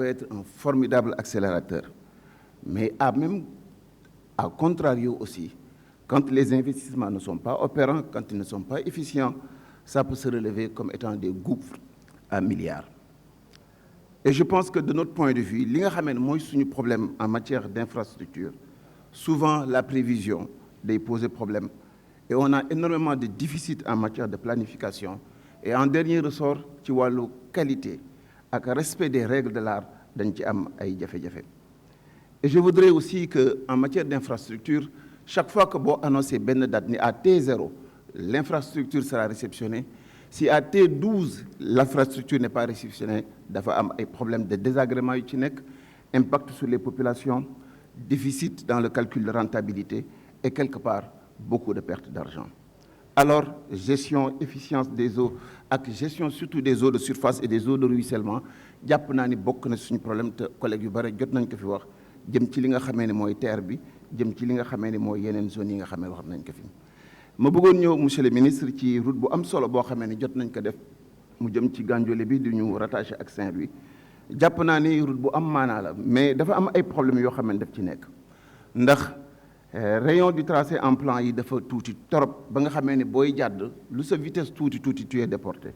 peut être un formidable accélérateur. Mais à contrario aussi, quand les investissements ne sont pas opérants, quand ils ne sont pas efficients, ça peut se relever comme étant des gouffres à milliards. Et je pense que de notre point de vue, li nga xamee ne mooy suñu problème en matière d'infrastructure, souvent la prévision day poser problème et on a énormément de déficits en matière de planification et en dernier ressort ci wàllu qualité ak respect des règles de l'art dañ ci am ay jafe-jafe. Et je voudrais aussi que en matière d'infrastructure, chaque fois que boo annoncé benn date ni à T0 l'infrastructure sera réceptionnée, si à T12 l'infrastructure n'est pas réceptionnée, dafa am ay problèmes de désagrément yu ci nekk, impact sur les populations, déficit dans le calcul de rentabilité et quelque part beaucoup de pertes d'argent. Alors gestion efficience des eaux ak gestion surtout des eaux de surface et des eaux de ruissellement jàpp naa ni bokk na suñu problème te collègues yu bare jot nañ ko fi wax jëm ci li nga xamee ne mooy terre bi jëm ci li nga xamee ne mooy yeneen zones yi nga xamee wax nañ ko fi. ma bëggoon ñëw monsieur le ministre ci route bu am solo boo xamee ne jot nañ ko def mu jëm ci Gandiolé bi di ñu rattaché ak Saint-Louis jàpp naa ni route bu am maanaa la mais dafa am ay problèmes yoo xam ne daf ci nekk ndax rayon du tracé en plan yi dafa tuuti trop ba nga xamee ne booy jàdd lu sa vitesse tuuti tu es déporté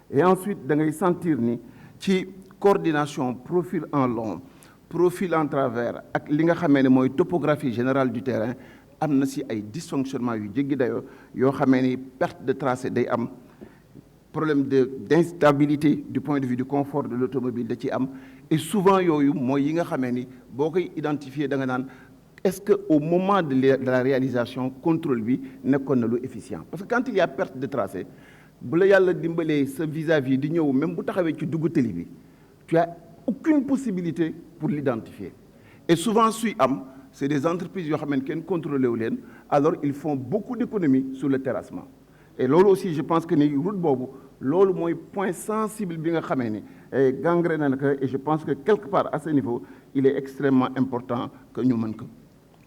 et ensuite da ngay sentir ni ci coordination profil en long profil en travers ak li nga xamee ne mooy topographie générale du terrain am na si ay dysfonctionnement yu jéggi dayoo yoo xamee ni perte de tracé day am problème d'instabilité du point de vue du confort de l'automobile da ci am et souvent yooyu mooy yi nga xamee ni boo koy identifier da nga naan est-ce que au moment de la réalisation contrôle bi nekkoon na lu efficient parce que quand il y a perte de tracé bu la yàlla dimbalee sa vis-à-vis di ñëw même bu taxawee ci dugg tali bi tu as aucune possibilité pour l'identifier et souvent suy am c'est des entreprises yoo xam ne kenn contrôlé wu leen alors ils font beaucoup d'économies sur le terrassement et loolu aussi je pense que ni route boobu loolu mooy point sensible bi nga xamee ni gangréné na ko et je pense que quelque part à ce niveau il est extrêmement important que ñu mën ko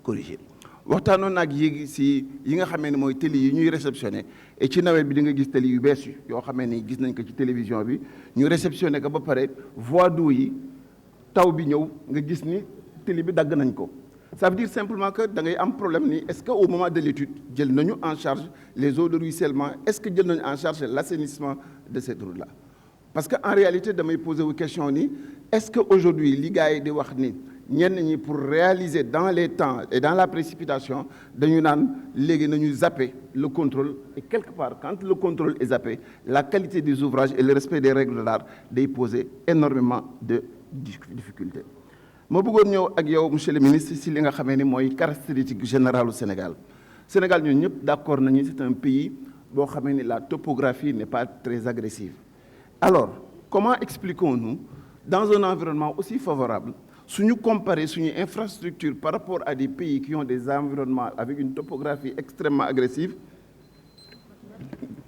corriger. waxtaanoon naag yéegi si yi nga xamee ne mooy télé yi ñuy réceptionné et ci nawet bi di nga gis télé yu bees yoo xamee ni gis nañ ko ci télévision bi ñu réceptionné ko ba pare voie d'eau yi taw bi ñëw nga gis ni télé bi dagg nañ ko. Ça veut dire simplement que da ngay am problème ni est-ce que au moment de l'étude jël nañu en charge les eaux de ruissellement est-ce que jël nañu en charge l'assainissement de cette route-là. Parce que en réalité damay poser wu question ni est-ce que aujourd'hui li gars yi di wax ni ñenn ñi pour réaliser dans les temps et dans la précipitation dañu naan léegi nañu zapper le contrôle et quelque part quand le contrôle est zappé la qualité des ouvrages et le respect des règles de l'art day poser énormément de difficultés. ma bëggoon ñëw ak yow monsieur le ministre si li nga xamee ni mooy caractéristique générale au Sénégal Sénégal ñun ñëpp d'accord nañu c'est un pays boo xamee ni la topographie n'est pas très agressive. Alors comment expliquons-nous dans un environnement aussi favorable suñu comparer suñu infrastructure par rapport à des pays qui ont des environnements avec une topographie extrêmement agressive